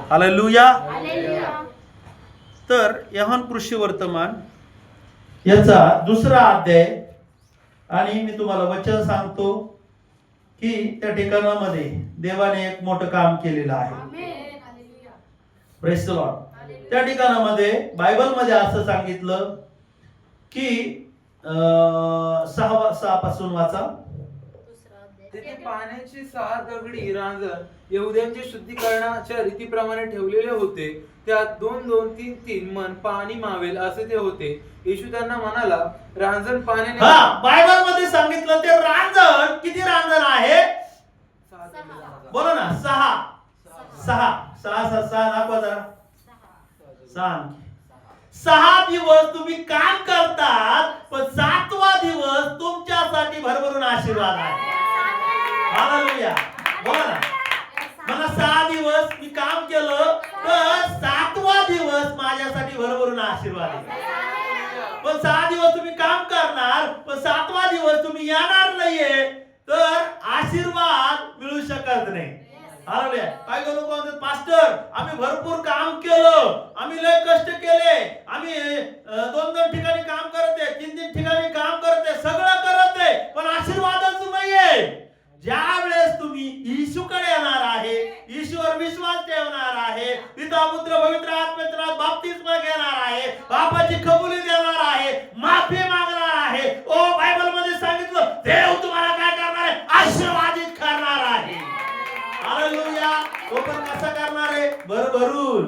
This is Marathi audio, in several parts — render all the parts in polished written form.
हालेलुया. तर यूहन्ना कृषी वर्तमान याचा 2रा अध्याय आणि मी तुम्हाला वचन सांगतो की त्या ठिकाणामध्ये देवाने एक मोठं काम केलेलं आहे. Praise the Lord. त्या ठिकाणामध्ये बायबल मध्ये असं सांगितलं की 6 पासून वाचा. तेथे पाण्याची 6 दगडी रांजण यहुद्यांच्या शुद्धीकरणाच्या रीतीप्रमाणे ठेवलेले होते. त्यात 2-2, 3-3 मन पाणी मावेल असे ते होते. येशू त्यांना म्हणाला, रांजण पाण्याने. बायबल मध्ये सांगितलं ते रांजण किती रांजण आहे? 6. बोला ना. 6 दाखवा जरा. 6 दिवस तुम्ही काम करतात, पण 7वा दिवस तुमच्यासाठी भरभरून आशीर्वाद आहे. हालेलुया. बोला ना. मला 6 दिवस मी काम केलं, तर 7वा दिवस माझ्यासाठी भरभरून आशीर्वाद आहे. पण 6 दिवस तुम्ही काम करणार, पण 7वा दिवस तुम्ही येणार नाहीये, तर आशीर्वाद मिळू शकत नाही. हालेलुया. काय करू म्हणतात, पास्टर आम्ही भरपूर काम केलं, आम्ही लय कष्ट केले, आम्ही 2-2 ठिकाणी काम करत आहे, 3-3 ठिकाणी काम करत आहे, सगळं करत आहे, पण आशीर्वादच नाहीये. ज्या वेळेस तुम्ही येशूकडे येणार आहे, येशूवर विश्वास ठेवणार आहे, पिता पुत्र पवित्र आत्म्याचा बाप्तिस्म घेणार आहे, पापाची कबुली देणार आहे, माफी मागणार आहे, बायबल मध्ये सांगितलं देव तुम्हाला काय करणार आहे? आशीर्वादित करणार आहे. हालेलुया. तो पण कसा करणार आहे? भरभरून.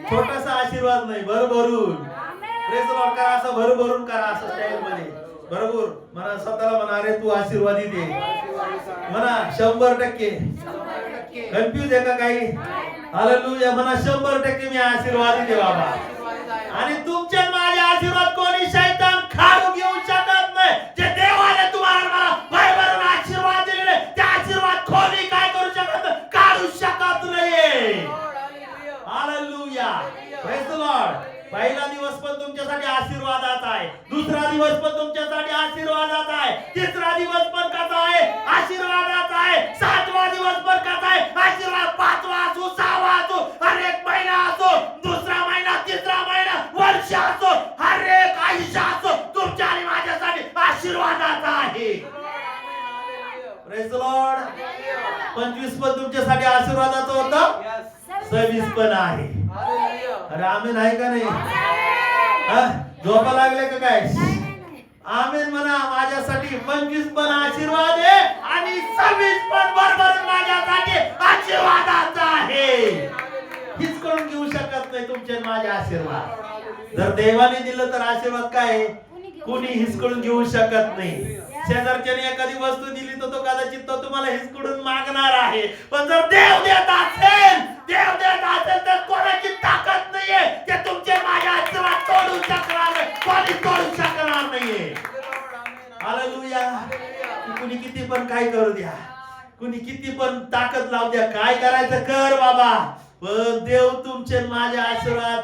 छोटासा आशीर्वाद नाही, भरभरून. Praise the Lord. करा असं, भरभरून करा असं स्टाईल मध्ये. भरपूर म्हणा, स्वतःला म्हणा, अरे तू आशीर्वादित आहे म्हणा. 100% कन्फ्यूज आहे का काही? हालेलुया. म्हणा 100% मी आशीर्वादित आहे बाबा. आणि तुमचे माझे आशीर्वाद कोणी शैतान खाऊ घेऊ शकत नाही. जे देवाने तुम्हाला भरभरून आशीर्वाद दिलेले, ते आशीर्वाद कोणी काय करू शकत नाही, काढू शकत नाही. हालेलुया. Praise the Lord. पहिला दिवस पण तुमच्यासाठी आशीर्वादाचा आहे, 2रा दिवस पण तुमच्यासाठी आशीर्वादाचा आहे, 3रा दिवस पण कसा आहे? आशीर्वादाचा आहे. 7वा दिवस पण कसा आहे? आशीर्वाद. 5वा असो, 6वा असो, हर एक महिना असो, 2रा महिना, 3रा महिना, वर्ष असो, हर एक आयुष्य असो, तुमच्या आणि माझ्यासाठी आशीर्वादाचा आहे. Praise the Lord. 25 पण तुमच्यासाठी आशीर्वादाचं होतं, 26 पण आहे. अरे आमेन आहे का नाही? झोपा लागले का काय? आमेन म्हणा. माझ्यासाठी 25 पण आशीर्वाद आहे आणि 26 पण बरोबर माझ्यासाठी आशीर्वादाचा आहे. हीच करून घेऊ शकत नाही तुमचे माझे आशीर्वाद. जर देवाने दिलं तर आशीर्वाद काय कोणी हिसकडून घेऊ शकत नाही. शेजारच्याने एखादी वस्तू दिली तर तो कदाचित तो तुम्हाला हिसकडून मागणार आहे, पण जर देव देत असेल तर कोणाची ताकद नाहीये ते तुमचे माझे आशीर्वाद तोडू शकणार नाही, कोणी तोडू शकणार नाहीये. हालेलुया. कुणी किती पण काय करू द्या, कुणी किती पण ताकद लावू द्या, काय करायचं कर बाबा, पण देव तुमचे माझे आशीर्वाद,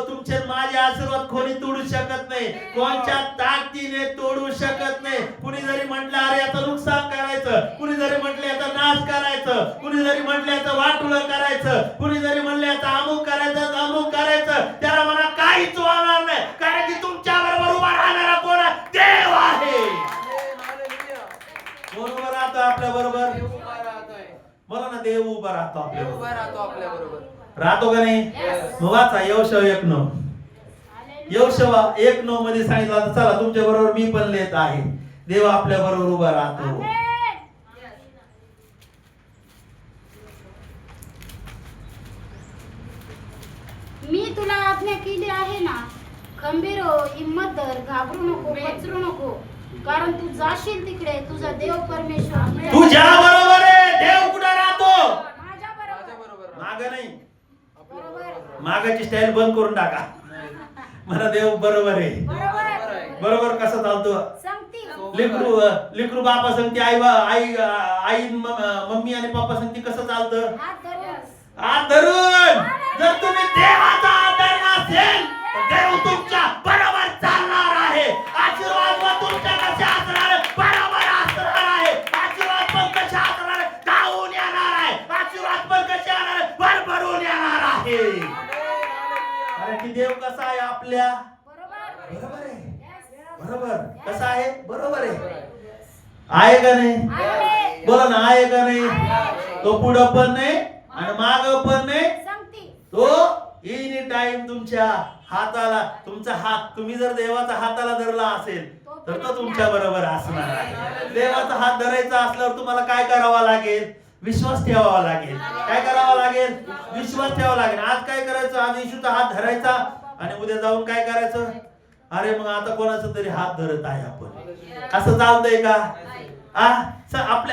तुमचे माझे आशीर्वाद कोणी तोडू शकत नाही, कोणच्या ताकदीने तोडू शकत नाही. कुणी जरी म्हटलं अरे याचं नुकसान करायचं, कुणी जरी म्हटलं याचा नाश करायचं, कुणी जरी म्हटलं याचं वाटुळं करायचं, कुणी जरी म्हणलं याचा अमुक करायचं, त्याला म्हणा काहीच होणार नाही, कारण की तुमच्या बरोबर उभा राहणारा कोण आहे? देव आहे. कोण उभा राहतो आपल्या बरोबर? बोला ना. देव उभा राहतो आपल्या बरोबर. राहतो का नाही? मग वाचा यहोशू 1:9. यहोशू 1:9 मध्ये सांगितलं, चला तुमच्या बरोबर मी पण येत आहे. देव आपल्या बरोबर उभा राहतो. मी तुला आज्ञा केली आहे ना, खंबीर हो, हिम्मत धर, घाबरू नको, पचरू नको, कारण तू जाशील तिकडे तुझा देव परमेश्वर तुझ्या बरोबर आहे. देव कुठे राहतो? माझ्या बरोबर. माग नाही. बरोबर. मागाची स्टाईल बंद करून टाका. मला देव बरोबर आहे. बरोबर कसं चालतो? सांगती लेकरू बापा सांगते, आई मम्मी आणि पप्पा सांगते, कसं चालतं? हात धरून. जर तुम्ही देवाचा आदर नसेल तर देव तुमच्या बरोबर चालणार आहे. आशीर्वाद व तुमच्या कसे असणार आहे? बरोबर असणार आहे. आशीर्वाद पण कसे असणार आहे? धावून येणार आहे. आशीर्वाद पण कसे येणार आहे? बरोबर देव कसा आहे आपल्या बरोबर. बरोबर आहे. Yes. बरोबर कसा आहे बरोबर आहे का नाही? आहे. बोला ना, आहे का नाही? आहे. तो पुढं पण नाही आणि माग पण नाही. सांगते. तो एनी टाइम तुमच्या हाताला, तुमचा हात, तुम्ही जर देवाचा हाताला धरला असेल तर तो तुमच्या बरोबर असणार आहे. देवाचा हात धरायचा असल्यावर तुम्हाला काय करावं लागेल? विश्वास ठेवावा लागेल. काय करावं लागेल? विश्वास ठेवावा लागेल. आज काय करायचं? आज येशूचा हात धरायचा आणि उद्या जाऊन काय करायचं? अरे मग आता कोणाचा तरी हात धरत आहे आपण. असं चालतंय का?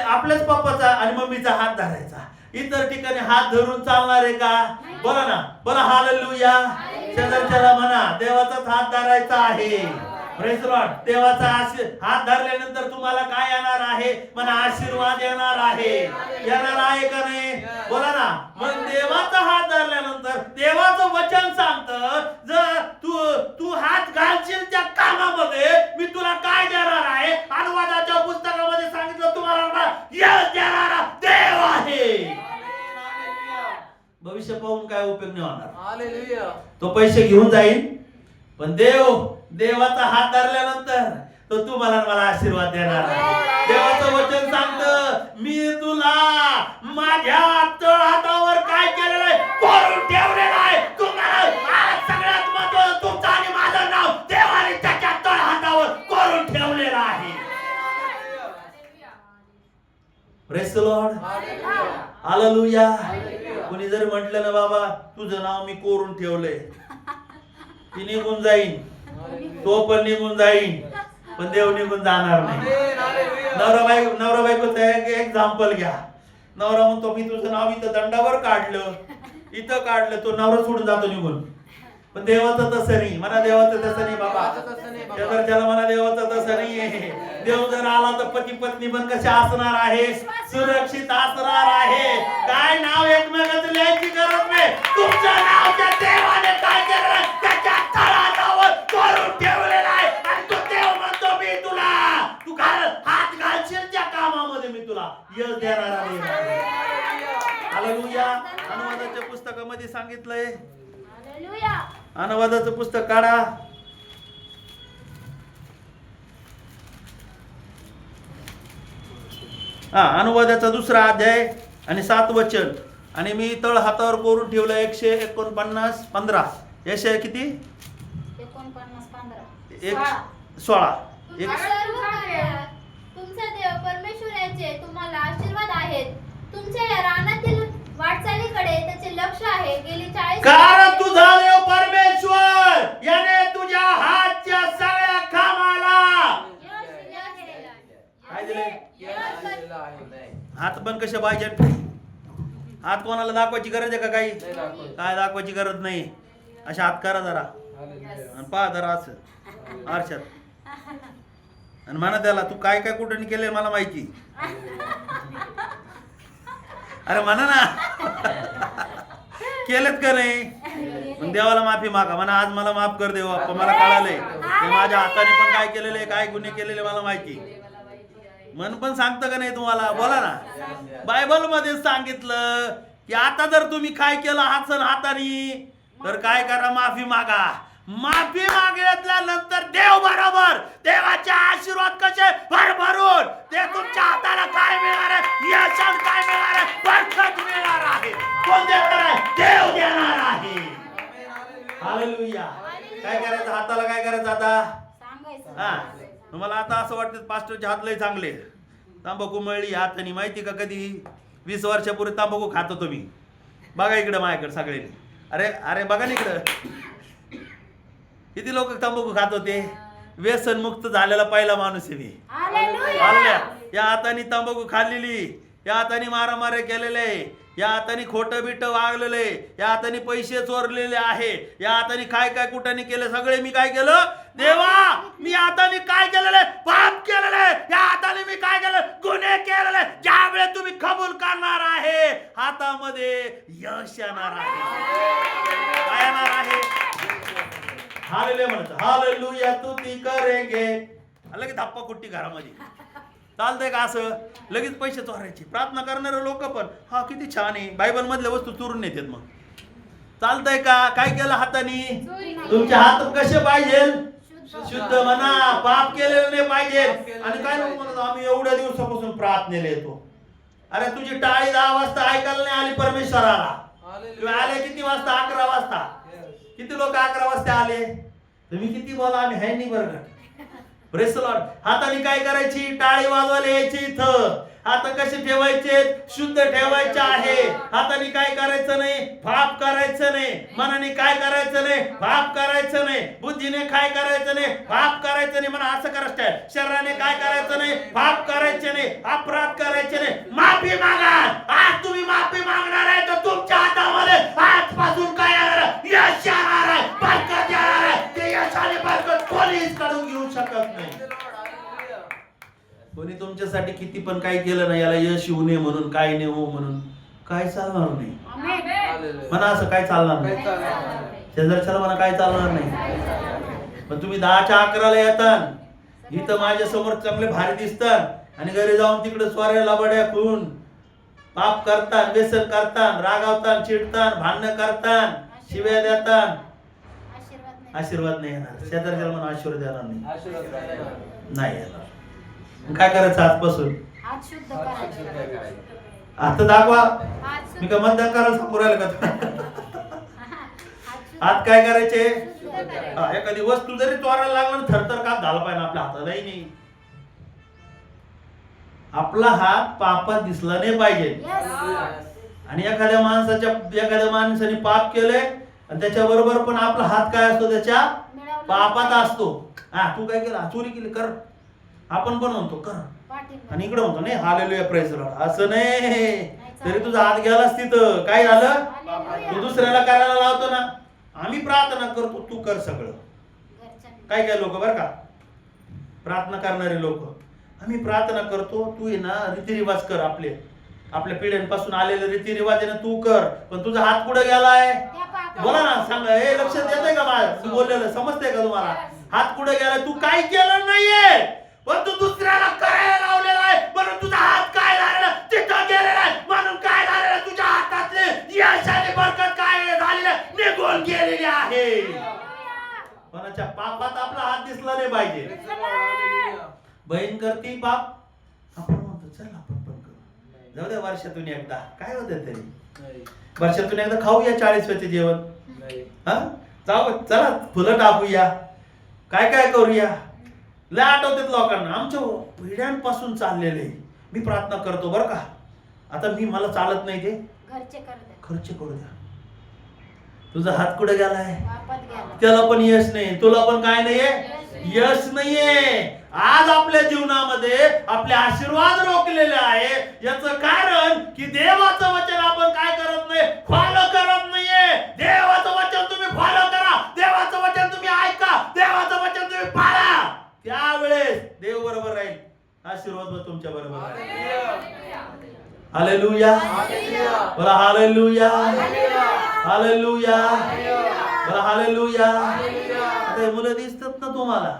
आपल्याच पप्पाचा आणि मम्मीचा हात धरायचा. इतर ठिकाणी हात धरून चालणार आहे का? बोला ना, बोला हालेलुया. शेजारच्याला म्हणा देवाचाच हात धरायचा आहे. Praise the Lord. देवाचा हात धरल्यानंतर तुम्हाला काय येणार आहे? म्हणा आशीर्वाद येणार आहे. येणार आहे का नाही? बोला ना. मग देवाचा हात धरल्यानंतर देवाचं वचन सांगतं, जर तू हात घालशील त्या कामामध्ये मी तुला काय देणार आहे? अनुवादाच्या पुस्तकामध्ये सांगितलं तुम्हाला यश देणारा देव आहे. भविष्य पाहून काय उपयोग नाही होणार. तो पैसे घेऊन जाईल पण देवाचा हात धरल्यानंतर तो तुम्हाला मला आशीर्वाद देणार आहे. देवाचं वचन सांगतं, मी तुला माझ्या हातावर काय केलेलं आहे? कोरून ठेवलेलं आहे. तुम्हाला सगळ्यात महत्त्वाचं तुमचं आणि माझं नाव देवाने त्याच्या हातावर कोरून ठेवलेलं आहे. Praise the lord. हालेलुया. कोणी जरी म्हटलं ना बाबा तुझं नाव मी कोरून ठेवलंय, ती निघून जाईन, तो पण निघून जाईन, पण देव निघून जाणार नाही. नवरा बायकोचं एक एक्झाम्पल घ्या. नवरा म्हणतो मी तुझं नाव इथं दंडावर काढलं, इथं काढलं, तो नवरा सोडून जातो निघून. पण देवाचं तसं नाही. म्हणा देवाचं तसं नाही बाबा. शेजारच्याला म्हणा देवाचं तसं नाही. देव जर आला तर पती पत्नी पण कशा असणार आहे? सुरक्षित असणार आहे. काय नाव एकमेकाचं लिहायची गरज नाही. तुमचं नाव त्या देवाने काय केलं? त्याच्या तळहातावर कोरून ठेवलेलं आहे. आणि तो देव म्हणतो मी तुला, तू हात घालशील त्या कामामध्ये मी तुला यश देणार आहे. हालेलुया. अनुवादाच्या पुस्तकामध्ये सांगितलंय. हालेलुया. अनुवादाचं पुस्तक काढा. अनुवादाचा 2रा अध्याय आणि 7 वचन. आणि मी तळ हातावर कोरून ठेवलं 149 15. यशया किती? 49 15 16. तुमचा देव परमेश्वराचे तुम्हाला आशीर्वाद आहेत. तुमच्या या रानातील वाटचालीकडे त्याचे लक्ष आहे. गेली 40 कारण तुझा देव परमेश्वर याने तुझ्या हातच्या सगळ्या कामाला काय दिले? हात पण कसे पाहिजे? हात कोणाला दाखवायची गरज आहे का? काही काय दाखवायची गरज नाही. अशा हात करा जरा आणि पहा जरा असं आरशात आणि म्हणा त्याला तू काय काय कुठं केलंय मला माहिती. अरे म्हणा ना केलेत का नाही? मग देवाला माफी मागा. म्हणा आज मला माफ कर देवा, मला कळालंय की माझ्या हाताने पण काय केलेलं आहे, काय गुन्हे केलेले मला माहिती. मन पण सांगतं का नाही तुम्हाला? बोला ना. बायबल मध्ये सांगितलं की आता जर तुम्ही काय केलं हाताने तर काय करा? माफी मागा. माफी मागितल्यानंतर देव बरोबर देवाचे आशीर्वाद कसे भरभरून ते तुमच्या हाताला काय मिळणार आहे? यश काय मिळणार आहे? बरकत मिळणार आहे. कोण देणार आहे? देव देणार आहे. हालेलुया. काय करायचं? हाताला काय करायचं आता? सांगायचं. तुम्हाला आता असं वाटतं पास्टरचे हात लय चांगले, तांबाखू मळली हाताने. माहिती का? कधी 20 वर्षापूर्वी तांबाखू खात होतो मी. बघा इकडे माझ्याकडे सगळे. अरे अरे बघा ना इकडं किती लोक तंबाखू खात होते. व्यसन मुक्त झालेला पहिला माणूस आहे मी. हालेलुया. या हाताने तंबाखू खाल्लेली, या हाताने मारामारे केलेले, या हाताने खोटं बिटं वागलेले, या हाताने पैसे चोरलेले आहे, या हाताने काय काय कुठाने केलं सगळे मी काय केलं? देवा मी हाताने काय केलेलं आहे? पाप केलेलं आहे. या हाताने मी काय केलं? गुन्हे केलेले. ज्यावेळेस तुम्ही कबूल करणार आहे हातामध्ये यश येणार आहे. काय येणार आहे? हालेलुया म्हणत. हालेलुया स्तुती करेंगे. लगेच धप्पा कुट्टी घरामध्ये चालतंय का? असं लगेच पैसे चोरायचे. प्रार्थना करणारे लोक पण हा किती छान आहे, बायबल मधल्या वस्तू चोरून नेतात. मग चालतंय का? काय केलं हाताने? तुमचे हात कसे पाहिजे? शुद्ध म्हणा, पाप केलेलं नाही पाहिजे. आणि काय नको म्हणत, आम्ही एवढ्या दिवसापासून प्रार्थनेला येतो. अरे तुझी टाळी 10 वाजता ऐकायला नाही आली परमेश्वराला. तुम्ही आले किती वाजता? 11 वाजता. किती लोक 11 वाजता आले? तुम्ही किती बोला, आम्ही है नाही बरं. Praise the Lord. हाताने काय करायची? टाळी वाजवायला यायची. इथं हात कसे ठेवायचे? शुद्ध ठेवायचे आहे. हाताने काय करायचं नाही? पाप करायचं नाही. मनाने काय करायचं नाही? पाप करायचं नाही. बुद्धीने काय करायचं नाही? पाप करायचं नाही. म्हणा असं करा स्टाईल. शरीराने काय करायचं नाही? पाप करायचे नाही. अपराध करायचे नाही. माफी मागा. आज तुम्ही माफी मागणार आहे तर तुमच्या हातामध्ये आजपासून काय येणार आहे? यश येणार आहे, बरकत येणार आहे. ते यश आणि बरकत कोणीच काढून घेऊ शकत नाही. कोणी तुमच्यासाठी किती पण काही केलं नाही, याला यश येऊ नये म्हणून, काय नाही हो म्हणून काय चालणार नाही. म्हणा असं काय चालणार नाही. शेजारच्याला म्हणा काय चालणार नाही. पण तुम्ही 10च्या 11ला येतात, इथं माझ्या समोर चांगले भारी दिसतात आणि घरी जाऊन तिकडे स्वाऱ्याला बड्या करून पाप करतात, व्यसन करतात, रागावतात, चिडतात, भांडणं करतात, शिव्या देतात. आशीर्वाद नाही येणार. शेजारच्याला म्हणा आशीर्वाद येणार नाही येणार. काय करायचं आजपासून? हात शुद्ध करायचे. आता दाखवा. मी का मतदान करायला सांगू राहिलं का? हात काय करायचे? एखादी वस्तू जरी चोरायला लागला ना थरथर काप झाला पाहिजे आपल्या हातात. नाही, आपला हात पापात दिसला नाही पाहिजे. आणि एखाद्या माणसाने पाप केलंय आणि त्याच्या बरोबर पण आपला हात काय असतो? त्याच्या पापात असतो. तू काय केलं? चोरी केली कर. आपण पण म्हणतो कर, आणि इकडे म्हणतो नाही हालेलुया प्रेज द लॉर्ड. असं नाही. तरी तुझा हात गेलास तिथं काय झालं? तू दुसऱ्याला करायला लावतो ना. आम्ही प्रार्थना करतो, तू कर सगळं. काय काय लोक बरं का, प्रार्थना करणारे लोक, आम्ही प्रार्थना करतो, तू आहे ना रीतिरिवाज कर. आपल्या पिढ्यांपासून आलेले रीतिरिवाज आहे ना तू कर. पण तुझा हात पुढे गेलाय. बोला ना, सांगा. हे लक्षात येतंय का माझं? तू बोललेलं समजतंय का तुम्हाला? हात पुढे गेलाय. तू काय केलं नाहीये, पण तू दुसऱ्याला करायला लावलेला आहे. म्हणून तुझा हात काय झालेला? तिथं गेलेला आहे. म्हणून काय झालेलं? तुझ्या हातातले यश आणि बरकत काय झालेलं? निघून गेलेली आहे. कोणाच्या पापात आपला हात दिसला नाही पाहिजे. बहीण करती पाप, आपण म्हणतो चल आपण पण करू. जाऊ दे वर्षातून एकदा, काय होतं तरी वर्षातून एकदा खाऊया 40वेचे जेवण. जाऊ चला फुलं टाकूया, काय काय करूया. लय आठवतात लोकांना. आमच्या पिढ्यांपासून चाललेले. मी प्रार्थना करतो बरं का. आता मला चालत नाही ते खर्च करू द्या. तुझा हात कुठे गेलाय? त्याला पण यश नाही, तुला पण काय नाहीये? यश नाहीये. आज आपल्या जीवनामध्ये आपले आशीर्वाद रोखलेले आहे. याचं कारण की देवाचं वचन आपण काय करत नाही? फॉलो करत नाहीये. देवाचं वचन तुम्ही फॉलो करा. देवाचं वचन तुम्ही ऐका. देवाचं वचन तुम्ही पाळा. त्यावेळेस देव बरोबर राहील, आशीर्वाद तुमच्या बरोबर राहील. हालेलुया. बोला हालेलुया. हालेलुया. बोला हालेलुया. आता मुलं दिसतात ना तुम्हाला,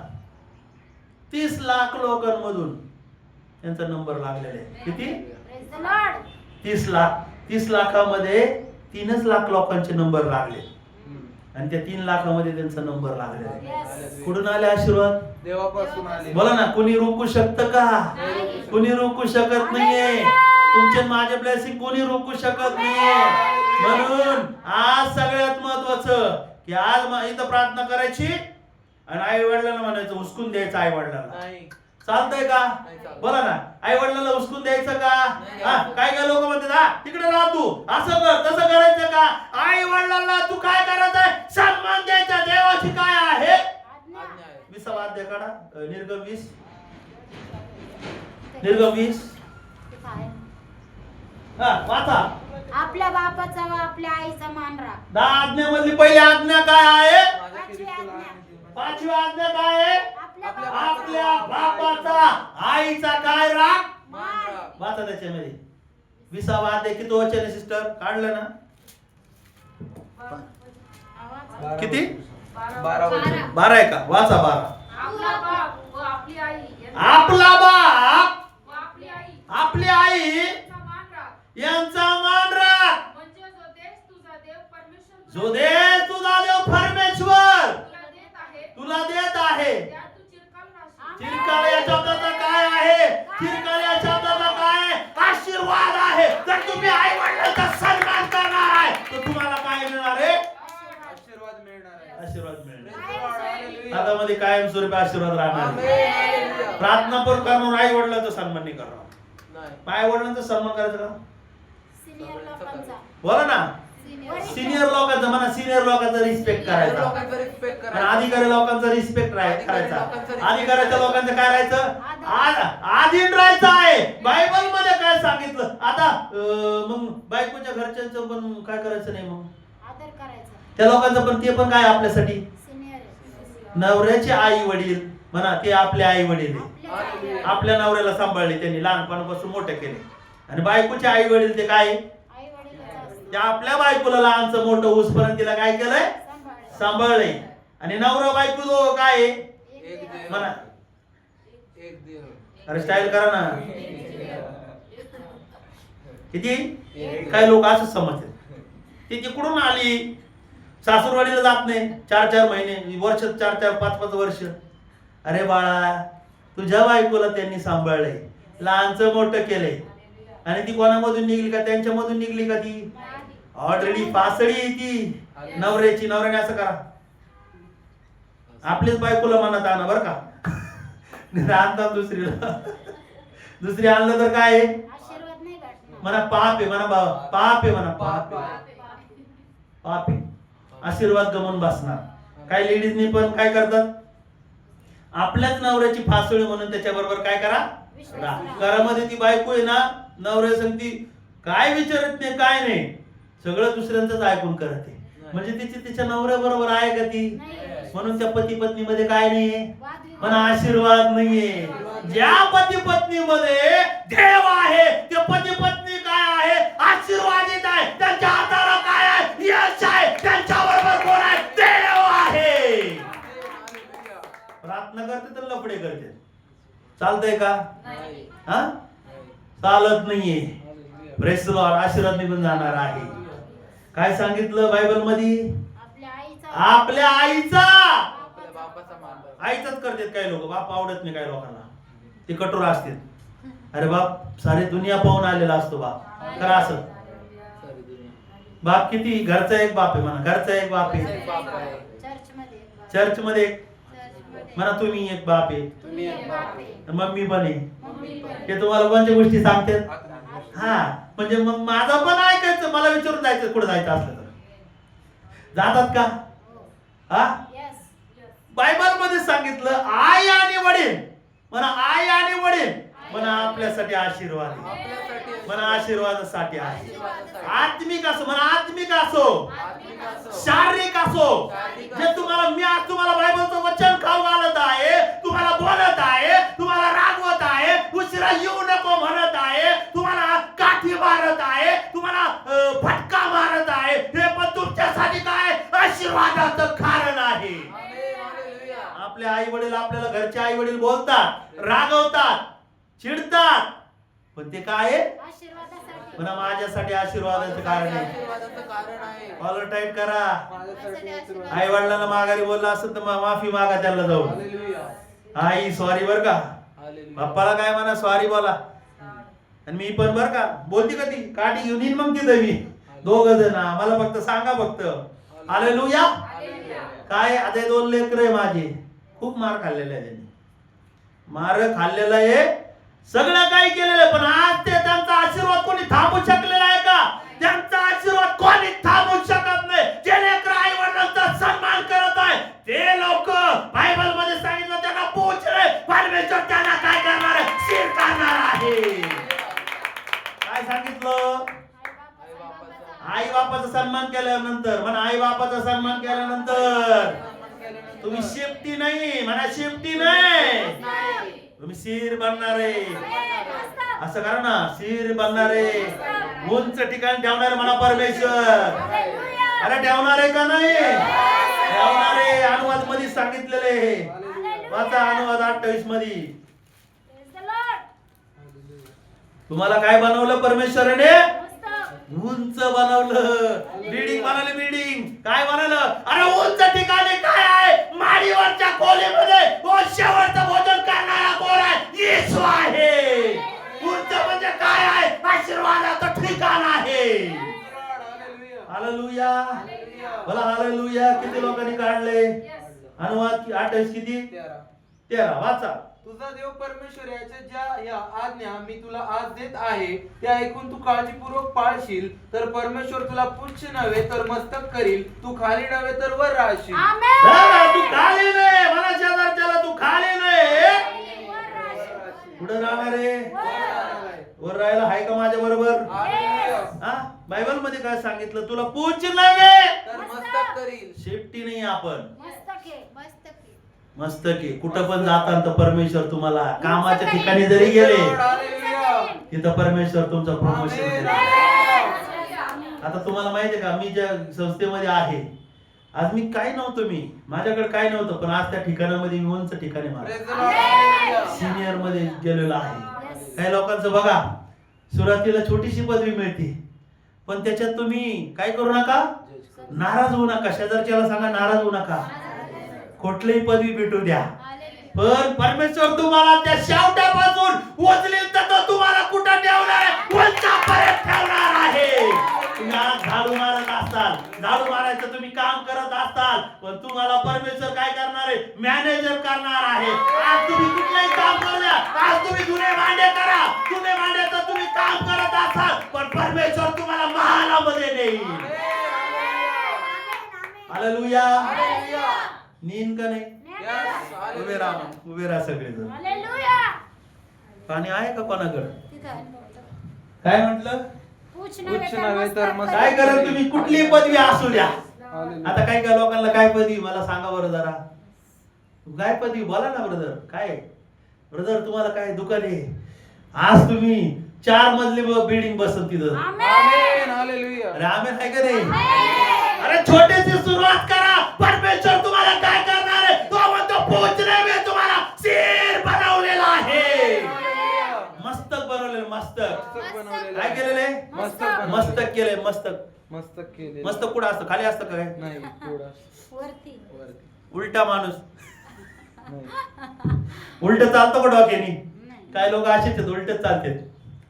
30 लाख लोकांमधून त्यांचा नंबर लागलेला आहे. किती? 30 लाख. 30 लाखामध्ये 3च लाख लोकांचे नंबर लागले आणि त्या 3 लाखामध्ये त्यांचा नंबर लागलेला आहे. कुठून आले आशीर्वाद? देवापासून आले. बोला ना, कोणी रोखू शकतं का? कोणी रोखू शकत नाहीये. तुमचे माझे ब्लेसिंग कोणी रोखू शकत नाहीये. म्हणून आज सगळ्यात महत्वाचं की आज इथं प्रार्थना करायची आणि आई वडिलांना म्हणायचं हुसकून द्यायचं. आई वडिलांना चालतंय का? बोला ना, आई वडिलांना हुसकून द्यायचं का? काय काय लोक म्हणतात तिकडे राह तू, असं कर तसं करायचं का? आई वडिलांना तू काय करायचंय? सन्मान द्यायचा. देवाची काय आहे? 20वा अध्याय काढा. निर्गम 20. निर्गम 20 वाचा. आपल्या बापाचा व आपल्या आईचा मान राख. 10 आज्ञामधली पहिली आज्ञा काय आहे? 5वी आज्ञा काय आहे? आपल्या बापाचा आईचा काय राख? वाचा त्याच्यामध्ये. 20वा अध्याय किती वचन आहे सिस्टर? काढलं ना? किती? 12 आहे का? वाचा 12. आपला बाप आपली आई यांचा मान राख. जो दे तुझा देव परमेश्वर तुला देत आहे. चिरकाल या शब्दाचा काय आहे? चिरकाल या शब्दाचा काय आहे? आशीर्वाद आहे. जर तुम्ही आई वडिलांचा सन्मान करणार आहे तर तुम्हाला काय मिळणार आहे? आशीर्वाद मिळणार आहे. आशीर्वाद मिळणार. हालेलुया. हातामध्ये कायमस्वरूपी आशीर्वाद राहणार आहे. हालेलुया. प्रार्थना पण करणार, आई वडिलांचा सन्मान नाही करणार. नाही. आई वडिलांचा सन्मान करायचा का? सिनियर लोकांचा बोला ना. Senior. सिनियर लोकांचा म्हणा, सिनियर लोकांचा रिस्पेक्ट करायचा. लोकांचा रिस्पेक्ट आणि करायचा. अधिकारी लोकांचा रिस्पेक्ट अधिकारी करायचा. लोकांचा respect अधिकाऱ्याच्या लोकांचं काय राहायचं? आधीन राहायचं आहे. बायबल मध्ये काय सांगितलं? आता मग बायकोच्या घरच्यांचं पण काय करायचं नाही मग आदर करायचा. त्या लोकांचं पण ते पण काय आपल्यासाठी सिनियर नवऱ्याचे आई वडील म्हणा, ते आपले आई वडील हालेलुया. आपल्या नवऱ्याला सांभाळले त्यांनी, लहानपणापासून मोठे केले. आणि बायकोचे आई वडील ते काय? आई वडिलाचा असतो. ते आपल्या बायकोला लहानचं मोठं होऊसपर्यंत तिला काय केलंय? सांभाळायचं. सांभाळलंय. आणि नवरा बायको दोघं काय आहे? एक देव. म्हणा. एक देव. अरे स्टाईल करा ना. किती? एक. काही लोक असं समजतात. ती तिकडून आली, सासूरवाडीला जात नाही 4-4 महिने, वर्ष 4-4, 5-5 वर्ष. अरे बाळा, तुझ्या बायकोला त्यांनी सांभाळलंय, लहानचं मोठं केलंय. आणि ती कोणामधून निघली का? त्यांच्यामधून निघली का? ती ऑलरेडी पासळी आहे ती नवऱ्याची. नवऱ्याने असं करा, आपलीच बायकोला मनात आणा बरं का. आणता दुसरी आणलं तर काय आहे? आशीर्वाद नाही गाठणार. म्हणा पाप आहे, म्हणा बाबा पाप आहे, म्हणा पाप आहे. पाप आहे. आशीर्वाद गमून बसणार. काही लेडीजनी पण काय करतात? आपल्याच नवऱ्याची फासळी म्हणून त्याच्या बरोबर काय करा? घरामध्ये ती बायको आहे ना, नवऱ्या सांगती काय विचारत नाही, काय नाही, सगळं दुसऱ्यांचंच ऐकून करते. म्हणजे तिची तिच्या नवऱ्या बरोबर आहे का ती? म्हणून त्या पती पत्नी मध्ये काय नाहीये? म्हणा आशीर्वाद नाहीये. ज्या पती पत्नी मध्ये देव आहे ते पती पत्नी काय आहे? आशीर्वादित आहे. त्यांच्या हाताला काय आहे? यश आहे. त्यांच्या बरोबर कोण आहे? देव आहे. प्रार्थना करते तर लफडे करते, चालतंय का? नाही. हा, चालत नाहीये. Press Lord. आशीर्वाद निघून जाणार आहे. काय सांगितलं बायबल मध्ये? आपल्या आईचा आपल्या आईचा. आपल्या बापाचा मान कर. आईचाच करतात काही लोक. बाप आवडत नाही काही लोकांना, ते कठोर असतात. अरे बाप सारी दुनिया पाहून आलेला असतो बाप. खरं असं सारी दुनिया. बाप किती? घरचा एक बाप आहे म्हणा, घरचा एक बाप आहे. एक बाप आहे. चर्चमध्ये एक बाप. चर्च मध्ये एक म्हणा, तुम्ही एक बाप आहे, तुम्ही एक बाप आहे. मम्मी पण आहे. मम्मी पण. ते तुम्हाला कोणत्या गोष्टी सांगतात? आता हा, म्हणजे मग माझं पण ऐकायचं, मला विचारून जायचं कुठं जायचं असलं तर. जातात का? हा, Yes. बायबल मध्ये सांगितलं आई आणि वडील म्हणा, आई आणि वडील म्हणा आपल्यासाठी आशीर्वाद आहे. आपल्यासाठी म्हणा आशीर्वादासाठी आहे. आशीर्वादासाठी. आत्मिक असो म्हणा, आत्मिक असो, आत्मिक असो. शारीरिक असो, शारीरिक जे असो. तुम्हाला मी आज तुम्हाला बायबलचं वचन खाऊ घालत आहे, तुम्हाला बोलत आहे, तुम्हाला रागवत आहे, उशिरा येऊ नको म्हणत आहे, तुम्हाला काठी मारत आहे, तुम्हाला फटका मारत आहे, हे पण तुमच्यासाठी काय? आशीर्वादाचं कारण आहे. आमेन. हालेलुया. आपले आई वडील आपल्याला, घरचे आई वडील बोलतात, रागवतात, चिडतात, पण ते काय आहे? आशीर्वादासाठी. म्हणा माझ्यासाठी आशीर्वादाचं कारण आहे. आशीर्वादाचं कारण आहे. कॉलर टाईट करा. माझ्यासाठी आशीर्वाद. आई वडिलांना माघारी बोलला असेल तर माफी मागा त्यांना जाऊन. हालेलुया. आई सॉरी बर का. हालेलुया. बाप्पाला काय म्हणा सॉरी बोला. आणि मी पण बर का बोलती का ती काठी घेऊन येईन मग तिथं मी दोघ जण. मला फक्त सांगा फक्त. हालेलुया. हालेलुया. काय आता हे 2 लेकरं आहे माझे, खूप मार खाल्लेला आहे त्यांनी, मार खाल्लेला आहे, सगळं काही केलेलं आहे, पण आज ते त्यांचा आशीर्वाद कोणी थांबू शकलेला आहे का? त्यांचा आशीर्वाद कोणी थांबू शकत नाही. जे लेकरं आई वडिलांचा सन्मान करत आहे ते लोक बायबल मध्ये सांगितलं त्यांना पोहोचले, परमेश्वर त्यांना काय करणार आहे? शिर करणार आहे. काय सांगितलं? आई बापाचा सन्मान केल्यानंतर म्हणा, आई बापाचा सन्मान केल्यानंतर तुम्ही शेपटी नाही म्हणा, शेपटी नाही, तुम्ही शिर बनणार आहे. असं करा ना, शिर बनणार आहे. उंच ठिकाणी ठेवणार म्हणा परमेश्वर. अरे ठेवणार आहे का नाही? ठेवणार आहे. अनुवाद मध्ये सांगितलेले आहे. वाचा अनुवाद 28 मध्ये. तुम्हाला काय बनवलं परमेश्वराने? उंच बनवलं. बिल्डिंग बनवली, बिल्डिंग काय बनवलं? अरे उंच ठिकाणी काय आहे? माडीवरच्या खोलीमध्ये शेवटचं भोजन करणारा कोण आहे? येशू आहे. उंच म्हणजे काय आहे? आशीर्वादाचं ठिकाण आहे. हालेलुया, बोला हालेलुया. किती लोकांनी काढले अनुवाद? 28 किती? 13. वाचा. तुझा देव परमेश्वर याच्या ज्या या आज्ञा मी तुला आज देत आहे त्या ऐकून तू काळजीपूर्वक पाळशील तर परमेश्वर तुला पुच्छ नव्हे तर मस्तक करील, तू खाली नव्हे तर वर राहशील. आमेन. तू खाली नाही, मला शेजारच्याला तू खाली नाही. कुठं राहणार आहे? वर राहायला आहे का माझ्या बरोबर? हा, बायबल मध्ये काय सांगितलं? तुला पूछ नव्हे तर मस्तक करील. शेपटी नाही आपण, मस्तक आहे. मस्त की. कुठं पण जाता तर परमेश्वर तुम्हाला, कामाच्या ठिकाणी जरी गेले तिथं परमेश्वर तुमचं प्रमोशन. आता तुम्हाला माहितीये का, मी ज्या संस्थेमध्ये आहे आज मी काय नव्हतं, माझ्याकडे काय नव्हतं, पण आज त्या ठिकाणामध्ये मी उंच ठिकाणी सिनियर मध्ये गेलेलो आहे. काही लोकांचं बघा सुरुवातीला छोटीशी पदवी मिळते, पण त्याच्यात तुम्ही काय करू नका, नाराज होऊ नका. शेजारच्याला सांगा नाराज होऊ नका. कुठलीही पदवी भेटू द्या, पण परमेश्वर तुम्हाला त्या शेवटापासून उचलेल तर तो तुम्हाला कुठं ठेवणार आहे? उंचापर्यंत ठेवणार आहे. तुम्ही आज झाडू मारत असताल, झाडू मारायचं तुम्ही काम करत असताल, पण तुम्हाला परमेश्वर काय करणार आहे? मॅनेजर करणार आहे. आज तुम्ही कुठलंही काम करू द्या, आज तुम्ही धुणे भांडे करा, धुणे भांड्याचं तुम्ही काम करत असाल, पण परमेश्वर तुम्हाला महालामध्ये नेईल. हालेलुया. नीन का नाही? उभे राहा सगळेजण. पाणी आहे का कोणाकडे? काय म्हटलं? पूछ नव्हे तर मस्तक. काय करा तुम्ही, कुठली पदवी असू द्या. आता काय काय लोकांना काय पदवी, मला सांगा बरं जरा. काय पदवी बोला ना ब्रदर. काय ब्रदर तुम्हाला काय दुकान आहे? आज तुम्ही 4 मजली बिल्डिंग बसत तिथं. आमेन. हालेलुया. अरे आमेन आहे का नाही? अरे छोटीशी सुरुवात करा, परमेश्वर तुम्हाला काय करणार आहे? तो म्हणतो पोहोचणे मी तुम्हाला सिर बनवलेला आहे. मस्तक बनवलेलं. मस्तक काय केलेलं आहे? मस्तक केलंय. मस्तक केले. मस्तक कुठं असतं? खाली असतं काय? नाही, थोडा वरती. उलटा माणूस उलट चालतो का डोक्यानी? काय लोक असेच उलटच चालतात,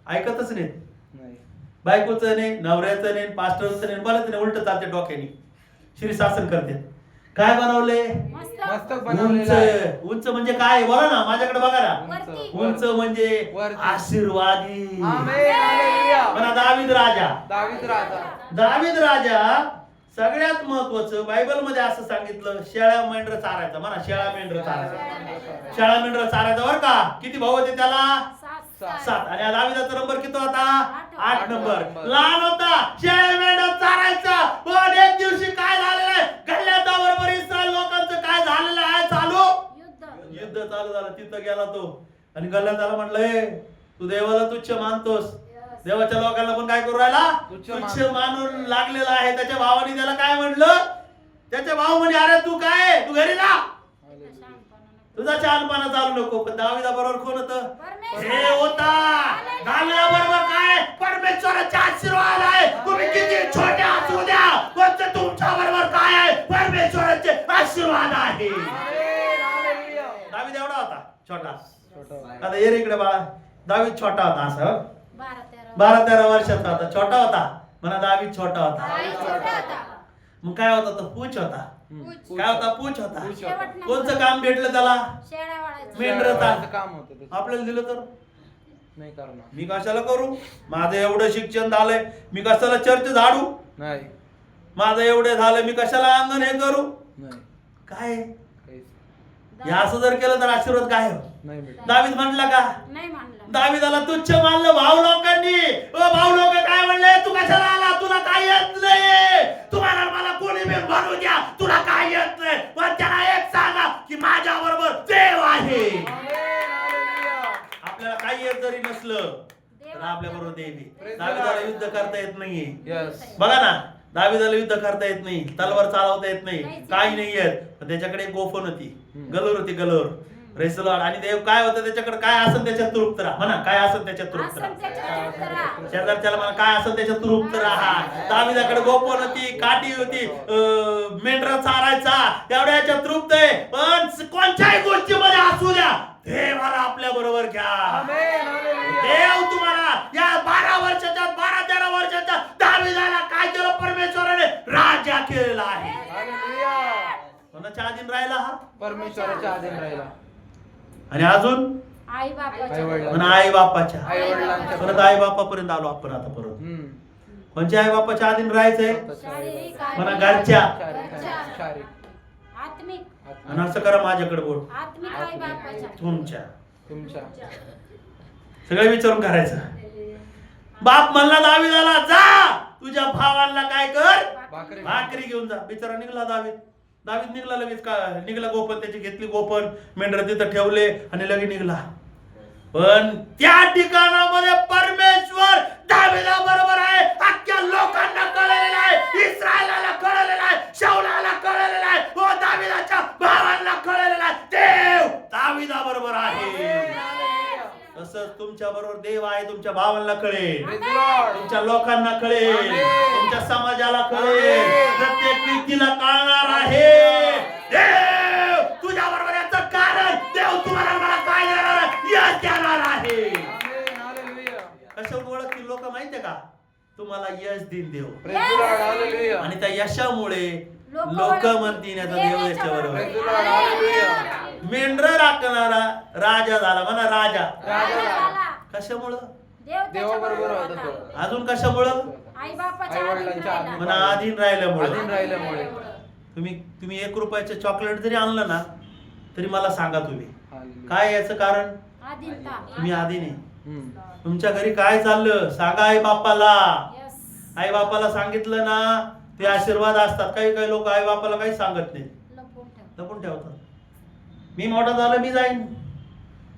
ऐकतच नाहीत. बायकोचं नाही, नवऱ्याचं नाही, पास्टरचं नाही, बोलत नाही, उलट चालते डोक्यानी. शीर्षासन करते. काय बनवले? मस्तक उंच. बनवलेलं आहे. उंच म्हणजे काय? बोला ना, माझ्याकडे बघा ना. वरती. उंच म्हणजे वरती. आशीर्वादी. आमेन. हालेलुया. म्हणा दावीद राजा. दावीद राजा सगळ्यात महत्वाचं बायबल मध्ये असं सांगितलं, शेळ्या मेंढर चारायचा. म्हणा शेळ्या मेंढर चारायचा. शेळ्या मेंढर चारायचा बरं का. किती भाऊ होते त्याला? 7. आणि दाविदाचा नंबर किती होता? 8 नंबर. लहान होता, शेळ्या मेंढर चारायचा. पण एक दिवशी काय झालेलं आहे? गल्ल्याच्या बरोबर इस्रायल लोकांचं काय झालेलं आहे? चालू युद्ध चालू झालं. तिथं गेला तो आणि गल्ल्यात त्याला म्हटलंय, तू देवाला तुच्छ मानतोस, देवाच्या लोकांना पण काय करू राहिला? तुच्छ मानून लागलेला आहे. त्याच्या भावाने त्याला काय म्हटलं? त्याच्या भाऊ म्हणे, अरे तू काय, तू घरी जा, तुझा छानपणा चालू नको. पण दाविदा बरोबर कोण होतं? हे होता. दाविदा बरोबर काय? परमेश्वराचा आशीर्वाद आहे. तुम्ही किती छोटे असू द्या, पण तुमच्या बरोबर काय आहे? परमेश्वराचे आशीर्वाद आहे. दाविद एवढा होता, छोटा. आता ये इकडे बाळा. दाविद छोटा होता, असं 12-13 वर्षाचा होता, छोटा होता. म्हणा दाविद छोटा होता. मग काय होता? तो पूछ होता. काय होता? पूछ होता. कोणचं काम भेटलं त्याला? मेंढराचं काम होतं. आपल्याला दिलं तर नाही करणार. मी कशाला करू? माझं एवढं शिक्षण झालंय, मी कशाला चर्च झाडू? नाही. माझं एवढं झालंय, मी कशाला अंगण हे करू? नाही. काय हे असं जर केलं तर आशीर्वाद काय हो? नाही भेटणार. दावीद म्हटला का? नाही मानलं. दाविदाला तुच्छ मानलं भाऊ लोकांनी. भाऊ लोक काय म्हणले? तू कशाला आला? तुला काय येत नाही. तुम्हाला मला कोणी बी बनवू द्या, तुला काय येत नाही. पण त्याला एक सांगा की माझ्या बरोबर देव आहे. आपल्याला काही येत जरी नसलं तर आपल्या बरोबर देव आहे. दाविदाला युद्ध करता येत नाहीये. बघा ना, दाविदाला युद्ध करता येत नाही, तलवार चालवता येत नाही, काही नाही येत. पण त्याच्याकडे एक गोफण होती, गलोर होती, गलोर. Praise the Lord. आणि देव काय होतं त्याच्याकडे, काय असेल त्याच्यात तृप्त राहा. म्हणा काय असेल त्याच्यात तृप्त असं राहा. त्याच्यात तृप्त राहा. शेजारच्याला म्हणा काय असेल त्याच्यात तृप्त राहा. दाविदाकडे गोपन होती, काठी होती, मेंढरा चारायचा, तेवढ्या याच्यात तृप्त आहे. पण कोणत्याही गोष्टीमध्ये असू द्या, देवाला आपल्या बरोबर घ्या. आमेन. हालेलुया. देव तुम्हाला या 12 वर्षाच्या 12-13 वर्षाच्या दाविदाला काय केलं, परमेश्वराने राजा केलेला आहे. हालेलुया. कोणाच्या अधीन राहिला हा, परमेश्वराच्या अधीन राहिला. आणि अजून आई बापाच्या आई-वडिलांच्या. म्हणा आई बापाच्या. आई वडिलांच्या परत आई बापापर्यंत आलो आपण आता परत. कोणत्या आई बापाच्या अधीन राहायचंय, शारीरिक म्हणा आणि घरच्या. शारीरिक. आत्मिक आणि असं करा माझ्याकडे बोट, आत्मिक आई बापाच्या. तुमच्या तुमच्या. सगळं विचारून करायचं. बाप म्हणला दाविदाला, जा तुझ्या भावाला काय कर, भाकरी. भाकरी घेऊन जा. बिचारा निघला दावीद निघला लगेच. का निघला, गोपन त्याची घेतली, गोपन मेंढर तिथं ठेवले आणि लगेच निघला. पण त्या ठिकाणामध्ये परमेश्वर दाविदा बरोबर आहे. अख्ख्या लोकांना कळलेलं आहे, इस्रायलाला कळलेलं आहे, शाऊलाला कळलेलं आहे, व दाविदाच्या भावांना कळलेलं आहे, देव दाविदा बरोबर आहे. तसंच तुमच्या बरोबर देव आहे, तुमच्या भावांना कळेल, Praise the Lord. तुमच्या लोकांना कळेल, आमेन. तुमच्या समाजाला कळेल, आमेन. प्रत्येक व्यक्तीला कळणार आहे. देव तुझ्या बरोबर याचं कारण देव तुम्हाला मला काय देणार आहे, यश देणार आहे. आमेन. हालेलुया. कशावर ओळखतील लोक माहितीये का, तुम्हाला यश देईन देव. Praise the Lord. हालेलुया. आणि त्या यशामुळे लोकं लोक ओळखतील. म्हणतील याचा देव याच्याबरोबर. Praise the Lord. हालेलुया. मेंढर राखणारा राजा झाला, म्हणा राजा. राजा झाला. कशामुळं, देवाबरोबर होता तो. अजून कशामुळं, आई बापाच्या आई-वडिलांच्या अधीन अधीन. म्हणा अधीन राहिल्यामुळे. अधीन राहिल्यामुळे. तुम्ही 1 रुपयाचं चॉकलेट जरी आणलं ना तरी मला सांगा तुम्ही हालेलुया. काय याचं कारण, अधीनता. तुम्ही आधीन आहे. हम्म. तुमच्या घरी काय चाललं सांगा आई बापाला. Yes. आई बापाला सांगितलं ना ते आशीर्वाद असतात. काही लोक आई बापाला काही सांगत नाही, लपवून ठेव. लपून ठेवतात. मी मोठा झाला मी जाईन.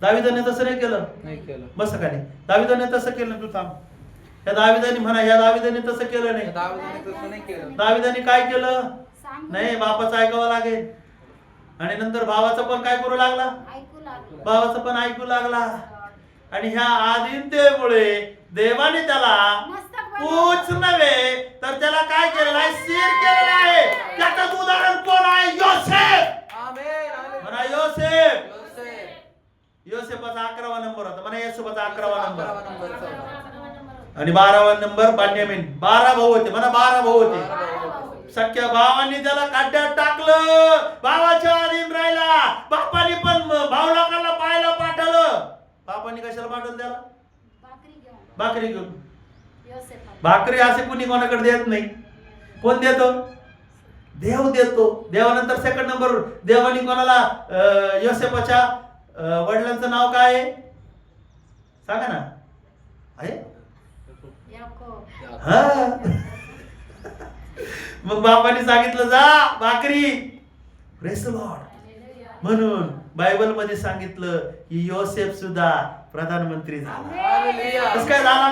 दाविदाने तसं नाही केलं. नाही केलं. बस का नाही, दाविदाने तसं केलं. तू थांब. या दाविदाने म्हणा, या दाविदाने तसं केलं नाही. दाविदाने तसं नाही केलं. दाविदाने काय केलं, सांगू नाही बापाचं ऐकावं लागेल. आणि नंतर भावाचं पण काय करू लागला, ऐकू लागलं. भावाचं पण ऐकू लागला. आणि ह्या आधीनतेमुळे देवाने त्याला मस्तक पूच नव्हे तर त्याला काय केलेलं आहे, सीर केलेलं आहे. त्याचं उदाहरण कोण आहे, योसेफ. आमेन. हालेलुया. म्हणा योसेफ. योसेफ. योसेफाचा 11वा नंबर होता. म्हणा योसेफाचा 11वा 11वा नंबर. नंबरचा होता. आणि 12वा नंबर बेन्यामीन. 12 भाऊ होते. म्हणा 12 भाऊ होते. 12 भाऊ होते. सख्या भावांनी त्याला काट्यात टाकलं, भावाच्या अधीन राहिला. बापाने पण भाऊ लोकांना पाहायला पाठवलं. बापाने कशाला पाठवलं त्याला, भाकरी घेऊन. भाकरी घेऊन. योसेफ. भाकरी असे कुणी कोणाकडे देत नाही. कोण देतो, देव देतो. देवानंतर सेकंड नंबर देवानी कोणाला, योसेफाच्या वडिलांचं नाव काय आहे सांगा ना, आहे याकोब. हा. मग बापाने सांगितलं जा भाकरी. Praise the Lord. म्हणून बायबल मध्ये सांगितलं की योसेफ सुद्धा प्रधानमंत्री झाला. हालेलुया. कसं काय झाला,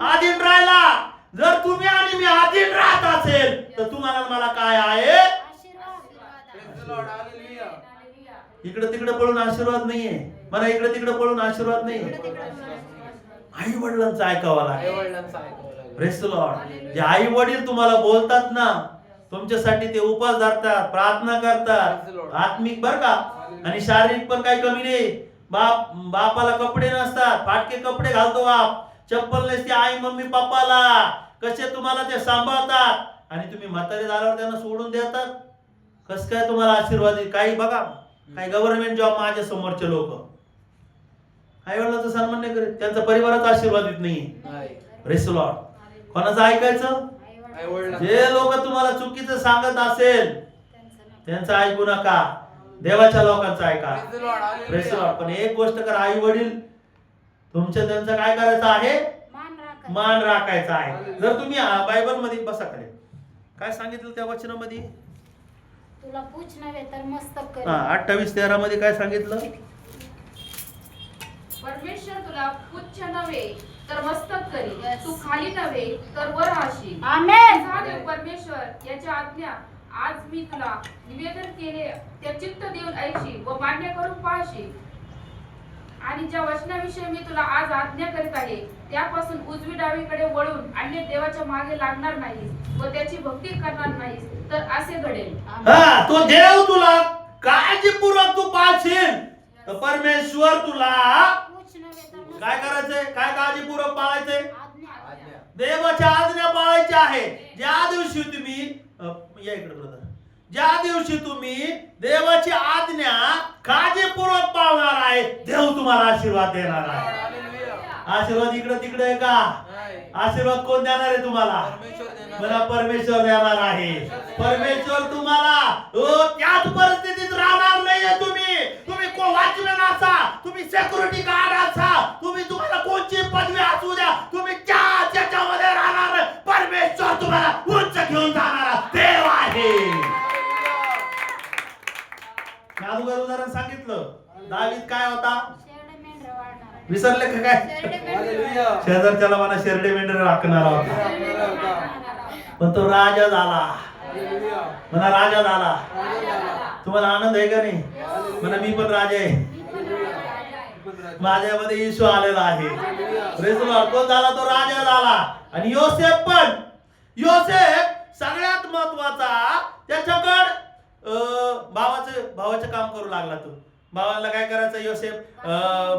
अधीन राहिला. जर तुम्ही आणि मी अधीन राहत असेल तर तुम्हाला मला काय आहे, आशीर्वाद. Praise the Lord. हालेलुया. इकडे तिकडे पळून आशीर्वाद नाहीये. मला इकडे तिकडे पळून आशीर्वाद नाहीये. आई वडिलांचं ऐकावं लागेल. आई-वडिलांचं ऐकावं लागेल. Praise the Lord. जे आई वडील तुम्हाला बोलतात ना, तुमच्यासाठी ते उपवास धरतात, प्रार्थना करतात, आत्मिक बर का, आणि शारीरिक पण काही कमी नाही. बापाला कपडे नसतात, फाटके कपडे घालतो बाप, चप्पल नसते आई मम्मी पप्पाला, कसे तुम्हाला ते सांभाळतात. आणि तुम्ही म्हातारे झाल्यावर त्यांना सोडून देतात. कस काय तुम्हाला आशीर्वाद आहे. काही बघा, काही गव्हर्नमेंट जॉब माझ्या समोरचे लोक आई वडिलांचा सन्मान नाही करीत, त्यांचा परिवाराचा आशीर्वादित नाहीये. नाही. Praise the Lord. कोणाचं ऐकायचं, आई-वडिलांचं. जे लोक तुम्हाला चुकीचं सांगत असेल त्यांचं ऐकू नका, देवाच्या लोकांचं ऐका. Praise the Lord. Hallelujah. Praise the Lord. पण एक गोष्ट करा, आई वडील तुमच्या त्यांचं काय करायचं आहे, मान राखायचं. मान राखायचा आहे. जर तुम्ही बायबल मध्ये बसा खाली, काय सांगितलं त्या वचनामध्ये, तुला पूछ नव्हे तर मस्तक कर. 28:13 मध्ये काय सांगितलं, परमेश्वर तुला पुच्छ नव्हे तर मस्तक करी, तू खाली नव्हे तर वर राहशील. आमेन. तुझा देव परमेश्वर याच्या आज्ञा आज मी तुला निवेदन केले त्या चित्त देऊन ऐकशी व मान्य करून पाहशी. आणि ज्या वचनाविषयी मी तुला आज आज्ञा करीत आहे त्यापासून उजवी डावीकडे वळून अन्य देवाच्या मागे लागणार नाहीस व त्याची भक्ती करणार नाहीस तर असे घडेल. हा, तो देव तुला काळजीपूर्वक तू पाळशील तर परमेश्वर तुला कुछ नव्हे तर काय करायचंय, काय काळजीपूर्वक पाळायचंय, आज्ञा. देवाच्या आज्ञा पाळायच्या आहे. ज्या दिवशी तुम्ही या इकडे ब्रदर, ज्या दिवशी तुम्ही देवाची आज्ञा काळजीपूर्वक पाळणार आहे देव तुम्हाला आशीर्वाद देणार आहे. आशीर्वाद इकडे तिकडे आहे का? आशीर्वाद कोण देणार आहे तुम्हाला? मला परमेश्वर देणार आहे. परमेश्वर तुम्हाला त्याच परिस्थितीत राहणार नाहीये. तुम्ही वॉचमॅन असा, तुम्ही सिक्युरिटी गार्ड असा, तुम्हाला कोणची पदवी असू द्या, तुम्ही त्याच्यामध्ये राहणार. परमेश्वर तुम्हाला उंच घेऊन जाणारा देव आहे. अगोदर उदाहरण सांगितलं, दावीद काय होता शेरडे मेंढरं वाढणार. विसरले का काय? शेजारच्याला मला शेरडे मेंढर राखणारा होता, पण तो राजा झाला. म्हणा राजा झाला. तुम्हाला आनंद आहे का नाही? म्हणा मी पण राजा आहे, माझ्यामध्ये येशू आलेला आहे. Praise the Lord. कोण झाला? तो राजा झाला. आणि योसेफ पण, योसेफ सगळ्यात महत्वाचा, त्याच्याकडे भावाचं काम करू लागला. तो भावाला काय करायचं, योसेफ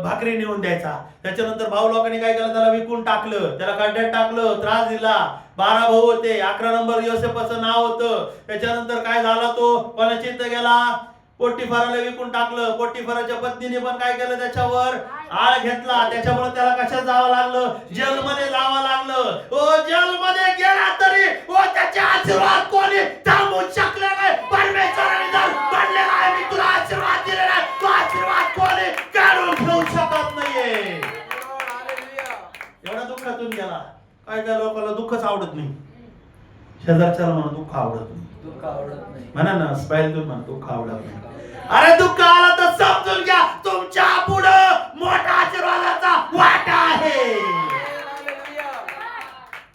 भाकरी नेऊन द्यायचा. त्याच्यानंतर भाऊ लोकांनी काय केलं, त्याला विकून टाकलं, त्याला खड्ड्यात टाकलं, त्रास दिला. 12 भाऊ होते, 11 नंबर योसेफचं नाव होतं. त्याच्यानंतर काय झाला, तो कोणाच्या इथं गेला, पोटिफाराला विकून टाकलं. पोटिफाराच्या पत्नीने पण काय केलं, त्याच्यावर आळ घेतला. त्याच्यामुळे त्याला कशात जावं लागलं, जेलमध्ये जावं लागलं. जेलमध्ये गेला तरी त्याचे आशीर्वाद कोणी थांबवू शकले नाही. परमेश्वराने जर म्हणलेला आहे मी तुला आशीर्वाद दिलेला आहे, तो आशीर्वाद कोणी काढून घेऊ शकत नाहीये. एवढा दुःखातून गेला. काय काय लोकांना दुःखच आवडत नाही. शेजारच्याला म्हणा दुःख आवडत नाही. म्हणा ना, स्पाईल म्हणा दुःख आवडत नाही. अरे दुःख आला तर समजून घ्या, तुमच्या पुढं मोठा आशीर्वादाचा वाटा आहे.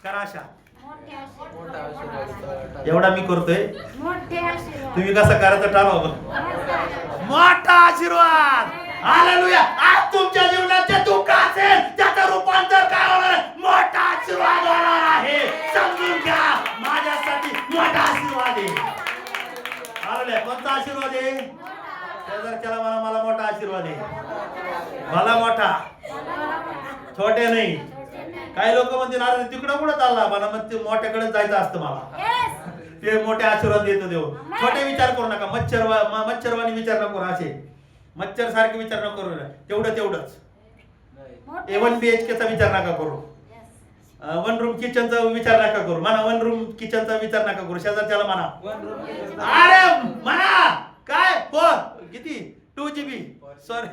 करा अशा. मोठे आशीर्वाद. एवढा मी करतोय, मोठे आशीर्वाद. तुम्ही कसं करायचं ठरवा. मोठा आशीर्वाद. हालेलुया. आज तुमच्या जीवनाचे दुःख असेल त्याचं रूपांतर काय होणार? मोठा आशीर्वाद होणार आहे. समजून घ्या, माझ्यासाठी मोठा आशीर्वाद आहे. हालेलुया. कोणता आशीर्वाद आहे? शेजारच्याला मला मोठा आशीर्वाद आहे. मला मोठा, छोटे नाही. काही लोक म्हणतील अरे तिकडं कुठं चालला, मला म्हणते मोठ्याकडे जायचं असतं मला. ते मोठे आशीर्वाद देतो देव. छोटे विचार करू नका. मच्छरवाणी विचार नको करू. असे मच्छर सारखे विचार नको करू. तेवढंच. 1 BHK चा विचार नका करू. 1 रूम किचनचा विचार नका करू. म्हणा 1 रूम किचनचा विचार नका करू. शेजारच्याला म्हणा अरे म्हणा काय किती 2 GB sorry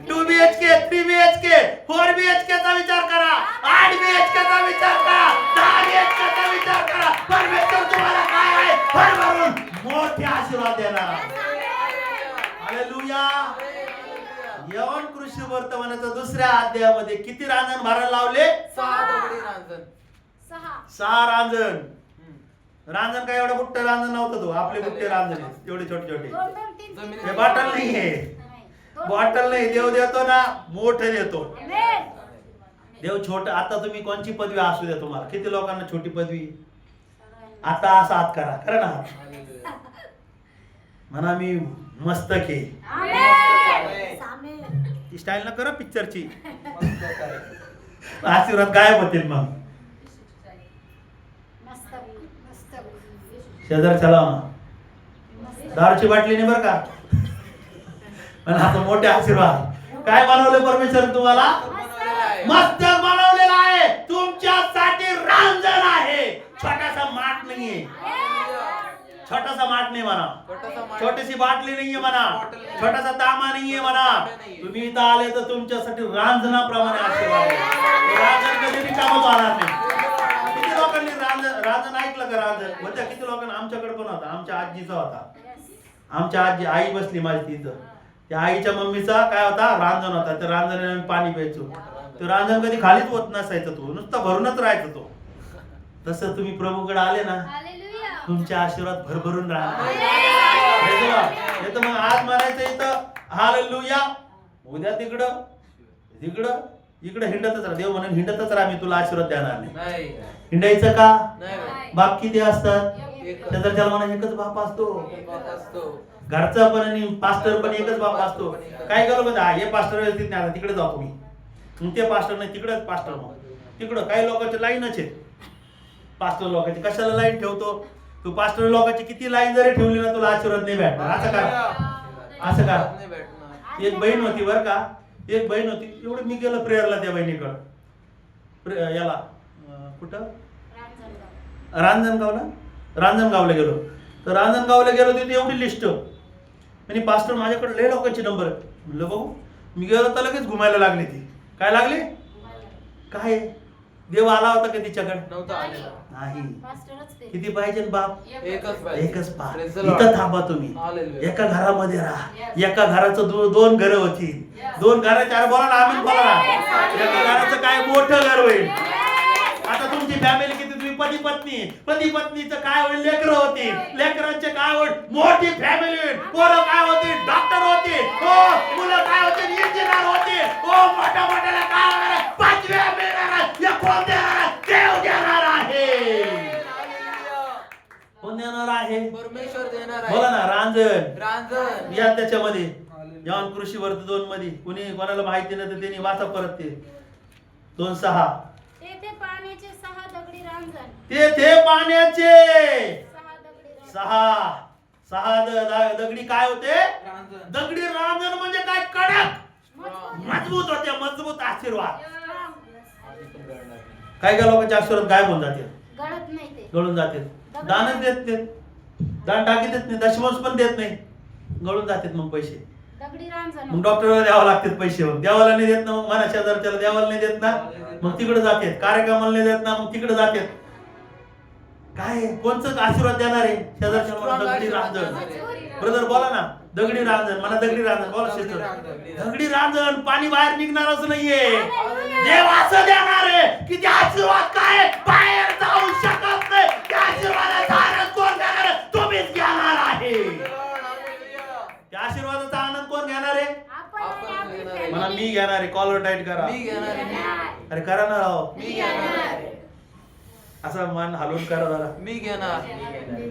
2 BHK 3 BHK 4 BHK चा विचार करा. 8 BHK चा विचार करा. 10 BHK चा विचार करा. परमेश्वर तुम्हाला काय आहे भरभरून मोठे आशीर्वाद देणार. हालेलुया. यवन कृषी वर्तमानाच्या 2ऱ्या अध्यायामध्ये किती रांजण भरायला लावले? 6 रांजण. रांजण काय एवढं मोठं रांजण नव्हतं. तो आपले मोठे रांजण आहेत, एवढे छोटे छोटे. हे बॉटल नाही आहे, बॉटल नाही. देव देतो ना मोठे देतो. देव छोट. आता तुम्ही कोणची पदवी असू द्या, तुम्हाला किती लोकांना छोटी पदवी. आता असा हात करा, करा ना हात. म्हणा मी मस्तक आहे. ती स्टाईल ना करा पिक्चरची. आशीर्वाद गायब होतील मग. शेजार चला दारूची बाटली नाही बरं का. पण आता मोठे आशीर्वाद. काय बनवले परमेश्वर तुम्हाला? मस्तक बनवलेला आहे. तुमच्यासाठी रांजण आहे. छोटासा माठ नाहीये. छोटासा माठ नाही म्हणा. छोटीशी बाटली नाहीये म्हणा. छोटासा तामा नाहीये म्हणा. तुम्ही इथं आले तर तुमच्यासाठी रांजणाप्रमाणे आशीर्वाद आहे. रांजण कधी रिकामं होणार नाही. किती लोकांनी रांजण ऐकलं का? रांजण होत्या किती लोकांना. आमच्याकडे पण होता, आमच्या आजीचा होता. आमच्या आजी आई बसली माझी तिथं. त्या आईच्या मम्मीचा काय होता? रांजण होता. त्या रांजणाने आम्ही पाणी प्यायचो. ते रांजण कधी खालीच होत नसायचं, तो नुसतं भरूनच राहायचं तो. तसं तुम्ही प्रभूकडे आले ना, तुमचे आशीर्वाद भरभरून राहणार. नाही तर मग आज म्हणायचं इथं हालेलुया, उद्या तिकडं तिकडं इकडं हिंडतच राहा. देव म्हणून हिंडतच राहा, मी तुला आशीर्वाद देणार नाही. हिंडायचं का? बाप किती असतात? शेजारच्याला म्हणा एकच बाप असतो. घरचा पण आणि पास्टर पण एकच बाप असतो. काय करू बघा, हे पास्टर व्यवस्थित नाही आला तिकडे जाऊ मी, ते पास्टर नाही तिकडेच पास्टर. मग तिकडं काही लोकांची लाईनच आहे. पास्टर लोकांची कशाला लाईन ठेवतो तू? पास्टर लोकांची किती लाईन जरी ठेवली ना तुला आशीर्वाद नाही भेटणार. असं का? एक बहीण होती बर का, एक बहीण होती. एवढी मी गेलो प्रेयरला त्या बहिणीकडं, याला कुठं रांजणगावला गेलो. तर रांजणगावला गेलो तिथे एवढी लिस्ट आणि पास्टर माझ्याकडे लय लोकांचे नंबर. म्हणलं बघू, मी गेलो तर लगेच घुमायला लागली. ती काय लागली? काय देव आला होता का तिच्याकडे? नव्हता आलेला. नाही. पास्टरच ते. किती पाहिजे बाप? एकच पा. Praise the Lord. इथं थांबा तुम्ही. Hallelujah. एका घरामध्ये राहा. एका घराचं दोन घरं होतील. दोन घराचे, अरे बोला ना आम्ही, बोला ना. एका घराचं काय मोठं घर होईल. आता तुमची फॅमिली किती? तुम्ही पती पत्नीचं काय होईल? लेकरं होतील. लेकरांचे काय होईल? मोठी फॅमिली होईल. पोरं काय होतील? डॉक्टर होतील. हो, मुलं काय होतील? इंजिनियर होतील. हो, मोठ्या मोठ्याला काय होणार? पाचव्या मिळणार. या कोण देणार? देव देणार आहे. कोण देणार आहे? परमेश्वर देणार बोला आहे. ना. रांजण या त्याच्यामध्ये जवान कृषी वर्ध 2 मध्ये कोणी कोणाला माहिती नाही तर त्यांनी वाचा परत ते 2:6. तेथे पाण्याचे 6 दगडी रांजण. तेथे पाण्याचे 6 दगडी रांजण. 6 दगडी काय होते? रांजण. दगडी रांजण म्हणजे काय? कडक मजबूत. मजबूत होते. मजबूत आशीर्वाद. Strong. काय काय लोकांचे आशीर्वाद गायब होऊन जाते, गळत नाही ते. गळून जाते. दानच देत नाहीत, दान टाकी देत नाही, दशमांश पण देत नाही, गळून जातात मग पैसे. दगडी रांजण. मग डॉक्टरला द्यावं लागतात पैसे. मग देवाला नाही देत ना, मग मना शेजारच्याला देवाला नाही देत ना, मग तिकडे जातात. कार्यक्रमाला नाही देत ना, मग तिकडे जातात. काय कोणचं आशीर्वाद देणार आहे? शेजारच्या मला दगडी रांजण. ब्रदर बोला ना. दगडी रांजण म्हणा. दगडी रांजण बोला सिस्टर. दगडी रांजण पाणी बाहेर निघणारच नाहीये. देव असं देणार आहे की ते आशीर्वाद काय बाहेर जाऊ शकत नाही. त्या आशीर्वादाचा आनंद कोण घेणार आहे? तुम्हीच घेणार आहे. त्या आशीर्वादाचा आनंद कोण घेणार आहे? आपण आणि आपली family. मला मी घेणार आहे. कॉलर टाईट करा. मी घेणार आहे. अरे करा ना राव. मी घेणार. असा मान हलवून करा जरा. मी घेणार.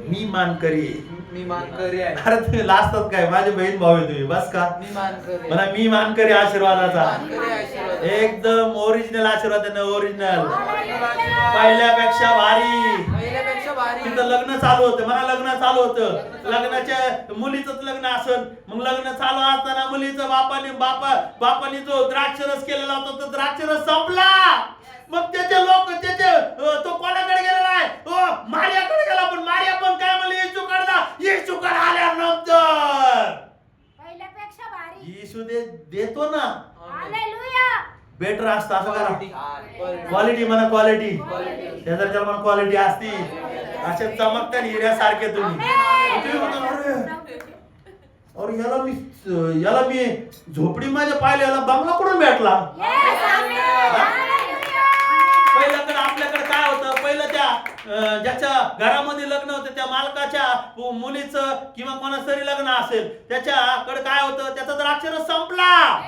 मी मान करी. मी मानकरी आहे. अरे तुम्ही लाजतात काय? माझे बहीण भाऊ आहे तुम्ही. बस का? मी मानकरी. मला मी मान करी आशीर्वादाचा. मानकरी आशीर्वाद. एकदम ओरिजिनल आशीर्वाद आहे ना. ओरिजिनल पहिल्यापेक्षा भारी. पहिल्यापेक्षा भारी. तिथं लग्न चालू होतं. मला लग्न चालू होतं. लग्नाच्या मुलीचंच लग्न असेल. मग लग्न चालू असताना मुलीचं बापाने जो द्राक्षरस केलेला होता तो द्राक्षरस संपला. मग त्याचे लोक तो कोणाकडे गेलेला आहे? मारियाकडे गेला. पण मारिया पण काय म्हणले? येशूकडे आल्यानंतर पहिल्यापेक्षा भारी. येशू देतो ना. हालेलुया. बेटर असतं. असं करा. Quality. क्वालिटी म्हणा. Quality Quality. शेजारच्या म्हणा. क्वालिटी असती. असे चमकतात हिऱ्यासारखे तुम्ही. तुम्ही म्हणता, अरे याला मी झोपडी मध्ये पाहिलं. याला बंगला कुठून भेटला? Yes, amen. हालेलुया. पहिल्याकडे आपल्याकडे काय होतं? पहिलं त्या ज्याच्या घरामध्ये लग्न होतं त्या मालकाच्या मुलीचं किंवा कोणाचं तरी लग्न असेल त्याच्याकडे काय होतं? त्याचा द्राक्षरस संपला.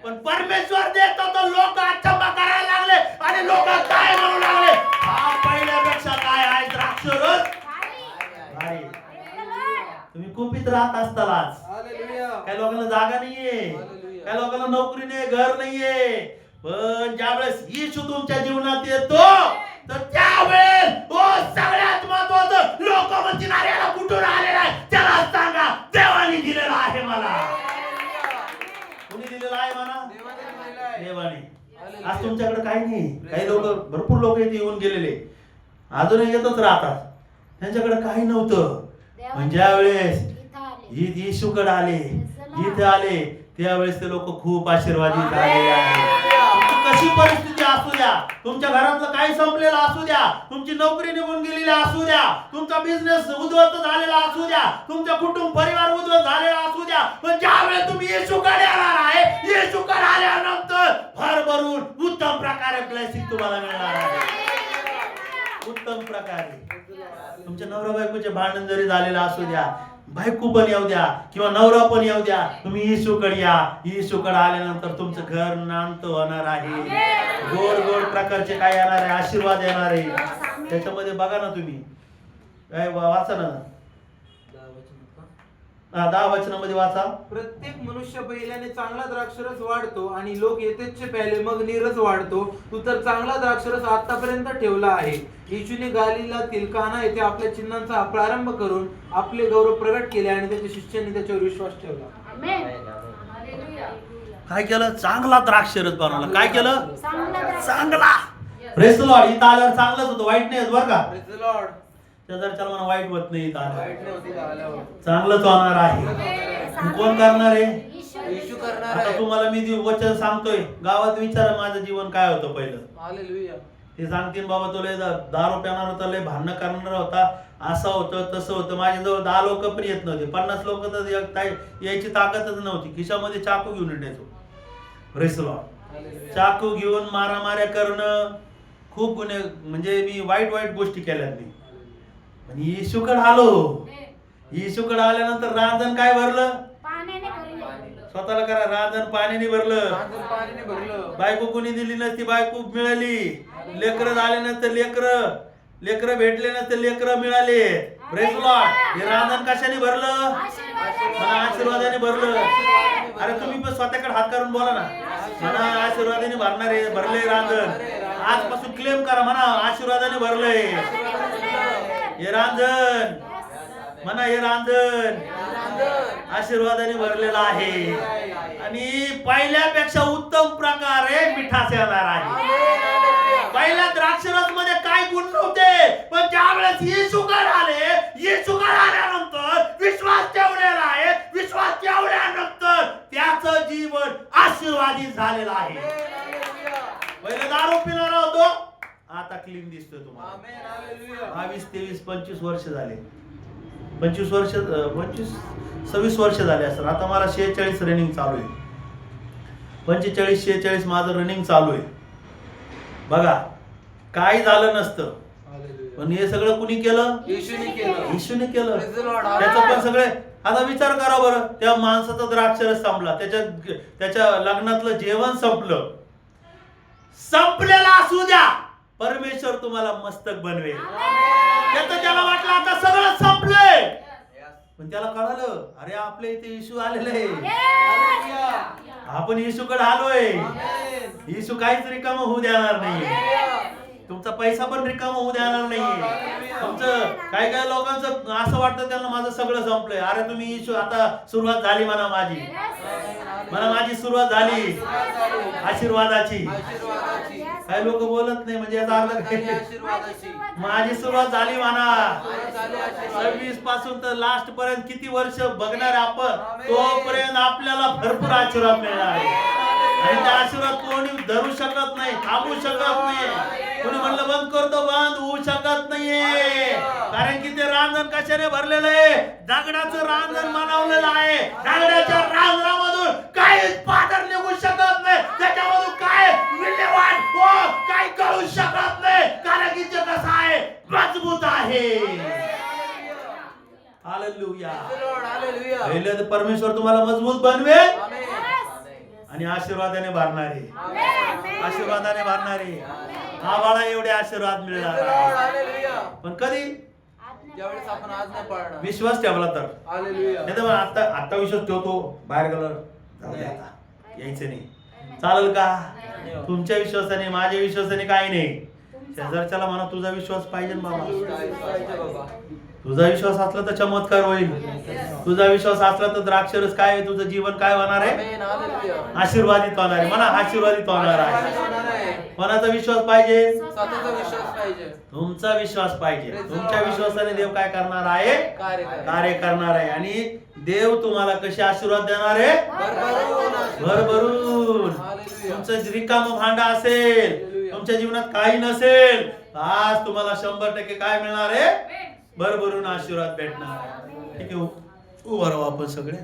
पण परमेश्वर देतो तर लोक अचंबा करायला लागले आणि लोक काय म्हणू लागले? हा पहिल्यापेक्षा काय आहे? द्राक्षरस भारी. तुम्ही कुपीत राहत असताल आज. हालेलुया. काही लोकांना जागा नाहीये, हालेलुया. काही लोकांना नोकरी नाही, घर नाहीये. पण ज्यावेळेस येशू तुमच्या जीवनात येतो तर त्यावेळेस सगळ्यात महत्वाचं लोक म्हणतील अरे याला कुठून आलेला आहे? त्याला सांगा देवाने दिलेला आहे मला. कोणी दिलेला आहे म्हणा? देवाने. आज तुमच्याकडे काही नाही. काही लोक, भरपूर लोक इथे येऊन गेलेले अजूनही येतच राहतात. त्यांच्याकडे काही नव्हतं. पण ज्यावेळेस येशूकडे आले, जिथे आले त्यावेळेस ते लोक खूप आशीर्वादित झालेले आहेत. कशी परिस्थिती असू द्या, तुमच्या घरातलं काही संपलेलं असू द्या, तुमची नोकरी निघून गेलेली असू द्या, तुमचा बिझनेस उद्ध्वस्त झालेला असू द्या, तुमचा कुटुंब परिवार उद्ध्वस्त झालेला असू द्या, पण ज्यावेळेस तुम्ही येशूकडे येणार आहे, येशूकडे आल्यानंतर भरभरून उत्तम प्रकारे ब्लेसिंग तुम्हाला मिळणार आहे. उत्तम प्रकारे. तुमच्या नवरा बायकोचे भांडण जरी झालेलं असू द्या, बायको पण येऊ द्या किंवा नवरा पण येऊ द्या, तुम्ही येशूकडे या. येशूकडे आल्यानंतर तुमचं घर नांत होणार आहे. गोड गोड प्रकारचे काय येणार आहे, आशीर्वाद येणार आहे. त्याच्यामध्ये बघा ना तुम्ही काय वाचा ना, 10 वचनामध्ये वाचा. प्रत्येक मनुष्य पहिल्याने चांगला द्राक्षरस वाढतो आणि लोक येतेच प्याले मग नीरस वाढतो. तू तर चांगला द्राक्षरस आतापर्यंत ठेवला आहे. येशूने गालिलातील काना येथे आपल्या चिन्हांचा प्रारंभ करून आपले गौरव प्रगट केले आणि त्याच्या शिष्यांनी त्याच्यावर विश्वास ठेवला. आमेन. हालेलुया. काय केलं? चांगला द्राक्षरस बनवला. काय केलं? चांगला चांगला. Praise the Lord. इथं आल्यावर चांगलंच होतं, वाईट नाही बरं का. Praise the Lord. शेजारच्याला म्हणा वाईट होत नाही, इथं आल्यावर वाईट नाही होती आल्यावर. चांगलंच होणार आहे. कोण करणार आहे? येशू करणार आता आहे. तुम्हाला मी वचन सांगतोय, गावात विचारा माझं जीवन काय होतं पहिलं. हालेलुया. ते सांगतील बाबा तो लय दारू पिणार होता, लय भांडणं करणार होता, असं होतं तसं होतं. माझ्याजवळ 10 लोक पण येत नव्हते, 50 लोक तर यायची ताकदच नव्हती. खिशामध्ये चाकू घेऊन येण्याचो. Praise the lord. हालेलुया. चाकू घेऊन मारामाऱ्या करणं, खूप गुन्हे, म्हणजे मी वाईट वाईट गोष्टी केल्या मी. आणि येशूकडे आलो. येशूकडे आल्यानंतर रांजण काय भरलं? पाण्याने भरलं. स्वतःला करा, रांजण पाण्याने भरलं. रांजण पाण्याने भरलं. बायको कोणी दिली नसती, बायको मिळाली. लेकरं झाले नसते, लेकरं भेटले नसते, लेकरं मिळाले. Praise the Lord. हे रांजण कशाने भरलं? मला आशीर्वादाने भरलं. अरे तुम्ही पण स्वतःकडे हात करून बोला ना, म्हणा आशीर्वादाने भरणारे भरले रांजण. आजपासून क्लेम करा, म्हणा आशीर्वादाने भरलंय हे रांजण. म्हणा हे रांजण आशीर्वादाने भरलेला आहे आणि पहिल्यापेक्षा उत्तम प्रकारे मिठास येणार आहे. पहिल्या द्राक्षरस मध्ये काय गुण नव्हते, पण ज्यावेळेस येशूकडे आले, येशूकडे आल्यानंतर विश्वास ठेवलेला आहे. विश्वास ठेवल्यानंतर त्याचं जीवन आशीर्वादित झालेलं आहे. पहिले दारू पिणारा होतो, आता क्लीन दिसतोय तुम्हाला. आमेन. हालेलुया. 22, 23, 25 वर्ष झाले. 25 वर्ष 26 वर्ष झाले असं. आता मला 46 रनिंग चालू आहे. 45, 46 माझं रनिंग चालू आहे. बघा काही झालं नसतं, हालेलुया. पण हे सगळं कुणी केलं? येशूने केलं. येशूने केलं. Praise the Lord. त्याचं पण सगळे. आता विचार करा बरं, त्या माणसाचा द्राक्षरस संपला, त्याच्या लग्नातलं जेवण संपलेला असू द्या, परमेश्वर तुम्हाला मस्तक बनवेल. त्याला वाटलं आता सगळं संपलंय, पण त्याला कळालं अरे आपल्या इथे येशू आलेले आहे, आपण येशूकडे आलोय. येशू काहीच रिकाम होऊ देणार नाहीये. तुमचा पैसा पण रिकाम होऊ देणार नाहीये. तुमचं काही काही लोकांचं असं वाटतं त्यांना माझं सगळं संपलंय. अरे तुम्ही येशू आता सुरुवात झाली म्हणा, माझी सुरुवात झाली आशीर्वादाची. काही लोक बोलत नाही, म्हणजे याचा अर्थ काय? माझी सुरुवात झाली म्हणा. 26 पासून तर लास्ट पर्यंत किती वर्ष बघणार आपण, तोपर्यंत आपल्याला भरपूर आशीर्वाद मिळणार आहे. आणि त्या आशीर्वाद कोणी धरू शकत नाही, थांबू शकत नाही. कोणी म्हणलं बंद करतो, बंद होऊ शकत नाहीये. कारण की ते रांजण कशाने भरलेलं आहे? दगडाचं रांजण बनवलेलं आहे. दगडाच्या रांजणामधून काहीच पादर निघू शकत नाही, त्याच्यामधून काय विल्हेवाट काही कळू शकत नाही, कारण की ते कसं आहे? मजबूत आहे. हालेलुया. पहिले तर परमेश्वर तुम्हाला मजबूत बनवेल आणि आशीर्वादाने भरणारे, आशीर्वादाने भरणारे. हा बाळा एवढे आशीर्वाद मिळणार. पण कधी? ज्यावेळेस आपण आज्ञा पाळणार, विश्वास ठेवला तर. हालेलुया. नाही तर आता विश्वास ठेवतो, बाहेर गेलो जाऊ दे, आता यायचं नाही, चालेल का? तुमच्या विश्वासाने, माझ्या विश्वासाने काही नाही. शेजारच्याला म्हणा तुझा विश्वास पाहिजे बाबा. तुझा विश्वास असला तर चमत्कार होईल. तुझा विश्वास असला तर द्राक्षरस काय आहे, तुझं जीवन काय होणार आहे? आशीर्वादित होणार आहे. म्हणा आशीर्वादित होणार आहे. कोणाचा विश्वास पाहिजे? स्वतःचा विश्वास पाहिजे. तुमचा विश्वास पाहिजे. तुमच्या विश्वासाने देव काय करणार आहे? कार्य करणार आहे. आणि देव तुम्हाला कसे आशीर्वाद देणार आहे? भरभरून. तुमचं रिकामं भांड असेल, तुमच्या जीवनात काही नसेल, आज तुम्हाला 100% काय मिळणार आहे? भरभरून आशीर्वाद भेटणार आहे. ठीक आहे, उभं राहू आपण सगळे.